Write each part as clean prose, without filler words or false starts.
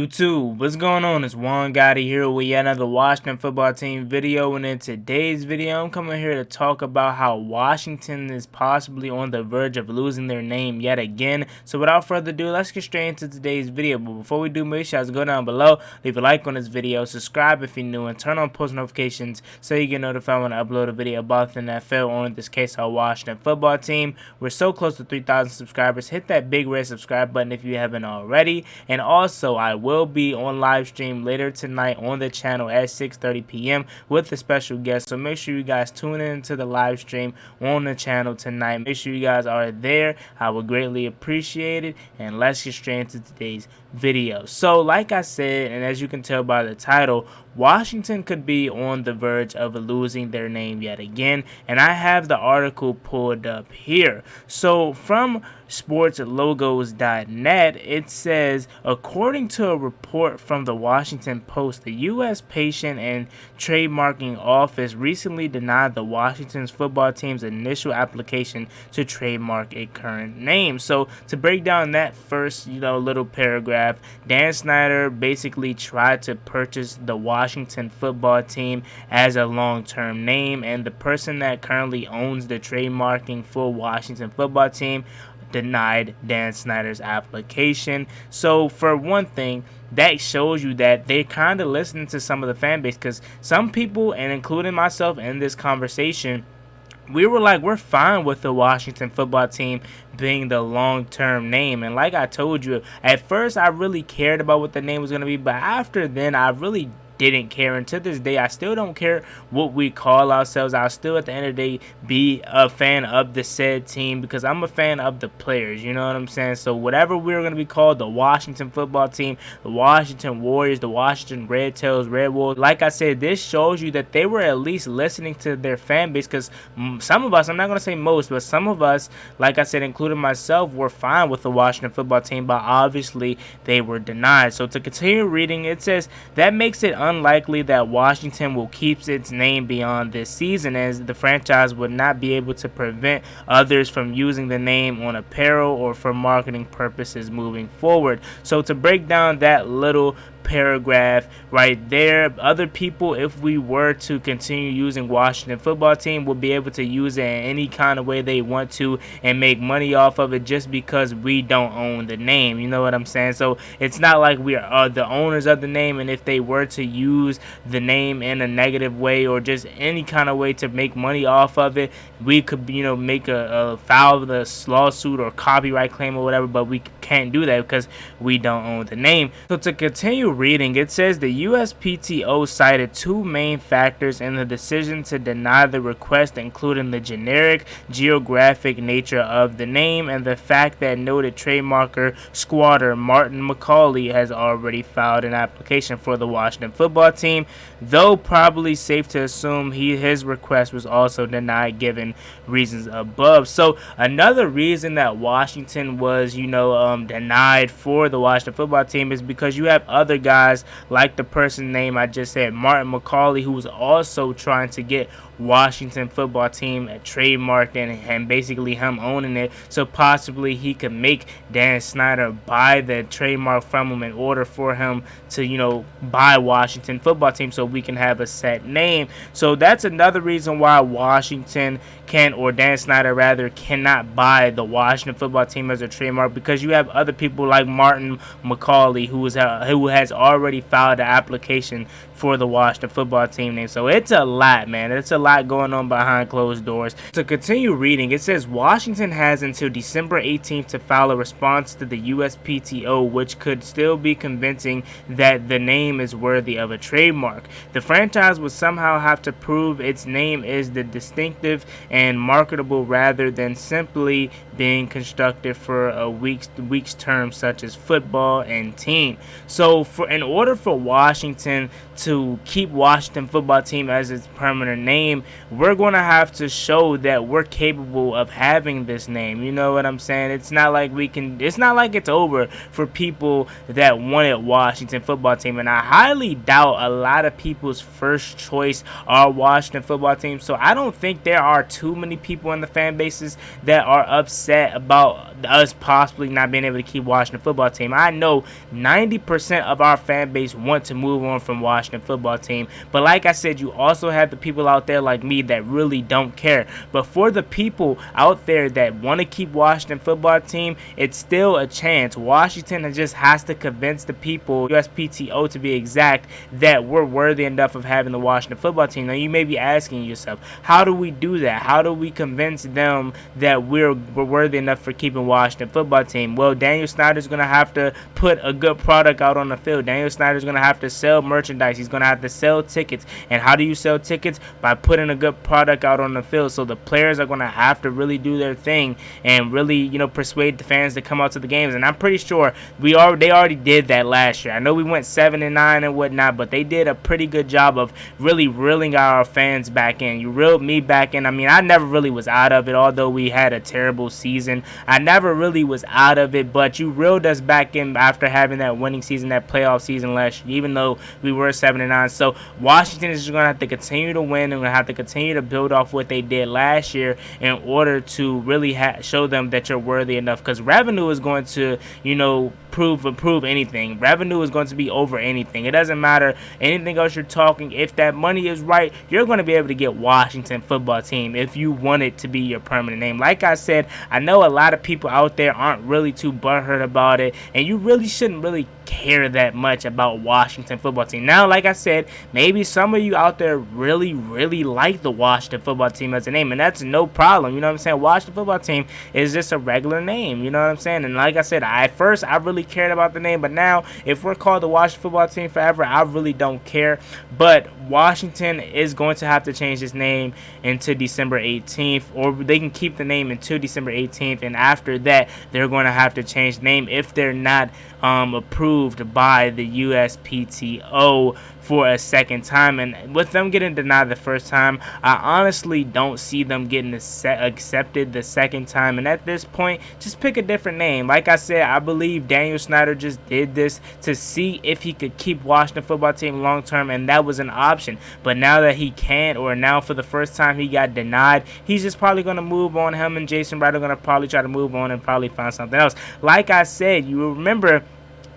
YouTube, what's going on? It's Juan Gotti here with yet another Washington football team video, and in today's video I'm coming here to talk about how Washington is possibly on the verge of losing their name yet again. So without further ado, let's get straight into today's video. But before we do, make sure to go down below, leave a like on this video, subscribe if you're new, and turn on post notifications so you get notified when I upload a video about the NFL, or in this case our Washington football team. We're so close to 3,000 subscribers. Hit that big red subscribe button if you haven't already, and also I will be on live stream later tonight on the channel at 6:30 p.m. with a special guest, so make sure you guys tune in to the live stream on the channel tonight. Make sure you guys are there. I would greatly appreciate it, and let's get straight into today's video. So like I said, and as you can tell by the title, Washington could be on the verge of losing their name yet again, and I have the article pulled up here. So from sportslogos.net, it says, according to a report from the Washington Post, the U.S. Patent and Trademarking Office recently denied the Washington football team's initial application to trademark a current name. So to break down that first, little paragraph, Dan Snyder basically tried to purchase the Washington football team as a long-term name, and the person that currently owns the trademarking for Washington football team denied Dan Snyder's application. So for one thing, that shows you that they're kind of listening to some of the fan base, because some people, and including myself in this conversation, we were like, we're fine with the Washington football team being the long-term name. And like I told you, at first I really cared about what the name was going to be, but after then I really didn't care, and to this day I still don't care what we call ourselves. I'll still at the end of the day be a fan of the said team, because I'm a fan of the players, you know what I'm saying? So whatever we're going to be called, the Washington football team, the Washington Warriors, the Washington Red Tails, Red Wolves, like I said, this shows you that they were at least listening to their fan base, because some of us, I'm not going to say most, but some of us, like I said, including myself, were fine with the Washington football team, but obviously they were denied. So to continue reading, it says that makes it unlikely that Washington will keep its name beyond this season, as the franchise would not be able to prevent others from using the name on apparel or for marketing purposes moving forward. So to break down that little paragraph right there, other people, if we were to continue using Washington football team, will be able to use it in any kind of way they want to and make money off of it, just because we don't own the name, you know what I'm saying? So it's not like we are the owners of the name, and if they were to use the name in a negative way or just any kind of way to make money off of it, we could make a file the lawsuit or copyright claim or whatever, but we can't do that because we don't own the name. So to continue reading, it says the USPTO cited two main factors in the decision to deny the request, including the generic geographic nature of the name and the fact that noted trademarker squatter Martin McCauley has already filed an application for the Washington football team, though probably safe to assume his request was also denied given reasons above. So another reason that Washington was denied for the Washington football team is because you have other guys like the person name I just said, Martin McCauley, who was also trying to get Washington football team trademarked and basically him owning it, so possibly he could make Dan Snyder buy the trademark from him in order for him to buy Washington football team so we can have a set name. So that's another reason why Washington or Dan Snyder rather cannot buy the Washington football team as a trademark, because you have other people like Martin McCauley who has already filed an application for the Washington football team name. So it's a lot, man. It's a lot going on behind closed doors. To continue reading, it says Washington has until December 18th to file a response to the USPTO, which could still be convincing that the name is worthy of a trademark. The franchise would somehow have to prove its name is the distinctive and marketable rather than simply being constructed for a week's term such as football and team. So in order for Washington to keep Washington football team as its permanent name, we're going to have to show that we're capable of having this name. You know what I'm saying? It's not like it's over for people that wanted Washington football team, and I highly doubt a lot of people's first choice are Washington football team. So I don't think there are too many people in the fan bases that are upset upset about us possibly not being able to keep Washington football team. I know 90% of our fan base want to move on from Washington football team, but like I said, you also have the people out there like me that really don't care. But for the people out there that want to keep Washington football team, it's still a chance. Washington just has to convince the people, USPTO to be exact, that we're worthy enough of having the Washington football team. Now you may be asking yourself, how do we do that? How do we convince them that we're worthy enough for keeping Washington football team? Well, Daniel Snyder's going to have to put a good product out on the field. Daniel Snyder's going to have to sell merchandise. He's going to have to sell tickets. And how do you sell tickets? By putting a good product out on the field. So the players are going to have to really do their thing and really, persuade the fans to come out to the games. And I'm pretty sure they already did that last year. I know we went 7-9 and whatnot, but they did a pretty good job of really reeling our fans back in. You reeled me back in. I mean, I never really was out of it, although we had a terrible season. I never really was out of it, but you reeled us back in after having that winning season, that playoff season last year, even though we were 7-9. So Washington is going to have to continue to win and going to have to continue to build off what they did last year in order to really show them that you're worthy enough, because revenue is going to, prove anything. Revenue is going to be over anything. It doesn't matter anything else you're talking. If that money is right, you're going to be able to get Washington football team if you want it to be your permanent name. Like I said, I know a lot of people out there aren't really too butthurt about it, and you really shouldn't really care that much about Washington football team. Now, like I said, maybe some of you out there really like the Washington football team as a name, and that's no problem. You know what I'm saying? Washington football team is just a regular name. You know what I'm saying? And like I said, at first I really cared about the name, but now if we're called the Washington football team forever, I really don't care. But Washington is going to have to change its name into December 18th, or they can keep the name until December 18th, and after that they're going to have to change the name if they're not approved by the USPTO for a second time. And with them getting denied the first time, I honestly don't see them getting accepted the second time. And at this point, just pick a different name. Like I said, I believe Daniel Snyder just did this to see if he could keep Washington football team long term, and that was an option. But now that he can't, or now for the first time he got denied, he's just probably going to move on. Him and Jason Wright are going to probably try to move on and probably find something else. Like I said, you remember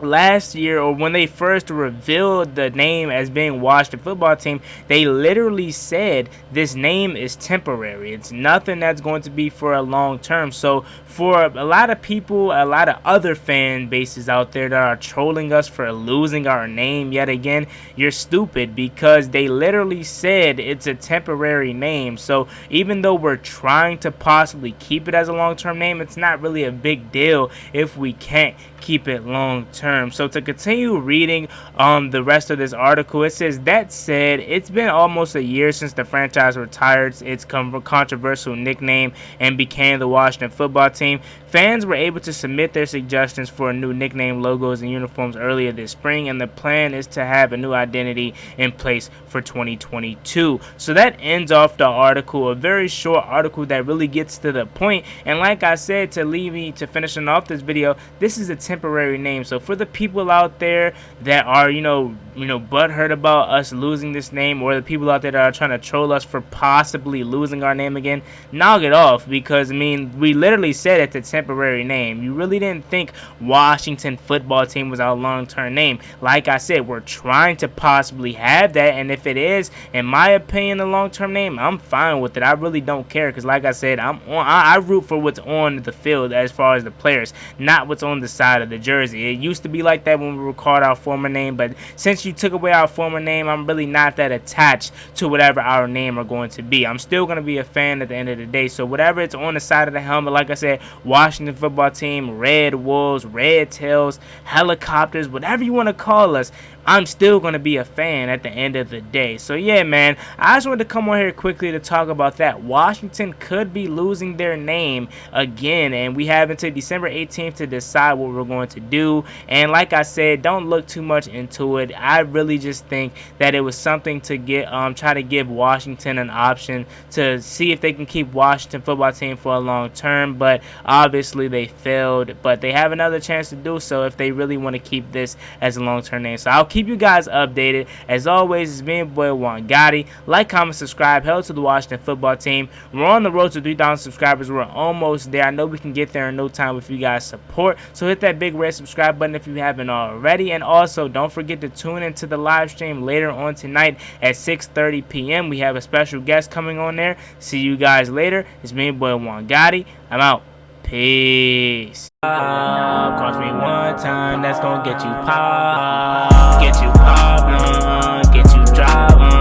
last year, or when they first revealed the name as being Washington football team, they literally said this name is temporary. It's nothing that's going to be for a long term. So for a lot of people, a lot of other fan bases out there that are trolling us for losing our name yet again, you're stupid, because they literally said it's a temporary name. So even though we're trying to possibly keep it as a long-term name, it's not really a big deal if we can't keep it long term. So to continue reading the rest of this article, it says, that said, it's been almost a year since the franchise retired its controversial nickname and became the Washington football team. Fans were able to submit their suggestions for new nickname, logos, and uniforms earlier this spring, and the plan is to have a new identity in place for 2022. So that ends off the article, a very short article that really gets to the point. And like I said, to finishing off this video, this is a temporary name. So for the people out there that are butthurt about us losing this name, or the people out there that are trying to troll us for possibly losing our name again, knock it off, because I mean, we literally said it's a temporary name. You really didn't think Washington football team was our long-term name. Like I said, we're trying to possibly have that, and if it is, in my opinion, a long-term name, I'm fine with it. I really don't care, because like I said, I root for what's on the field as far as the players, not what's on the side of the jersey. It used to be like that when we recalled our former name, but since you took away our former name, I'm really not that attached to whatever our name are going to be. I'm still going to be a fan at the end of the day. So whatever it's on the side of the helmet, like I said, Washington football team, Red Wolves, Red Tails, helicopters, whatever you want to call us, I'm still going to be a fan at the end of the day. So yeah, man, I just wanted to come on here quickly to talk about that. Washington could be losing their name again, and we have until December 18th to decide what we're going to do. And like I said, don't look too much into it. I really just think that it was something to get try to give Washington an option to see if they can keep Washington football team for a long term, but obviously they failed. But they have another chance to do so if they really want to keep this as a long-term name. So I'll keep you guys updated. As always, it's me and boy Juan Gotti. Like, comment, subscribe. Hell to the Washington football team. We're on the road to 3,000 subscribers. We're almost there. I know we can get there in no time with you guys' support. So hit that big red subscribe button if you haven't already. And also, don't forget to tune into the live stream later on tonight at 6:30 p.m. We have a special guest coming on there. See you guys later. It's me and boy Juan Gotti. I'm out. Peace. Cross me one time, that's gonna get you pop. Get you pop, get you drop.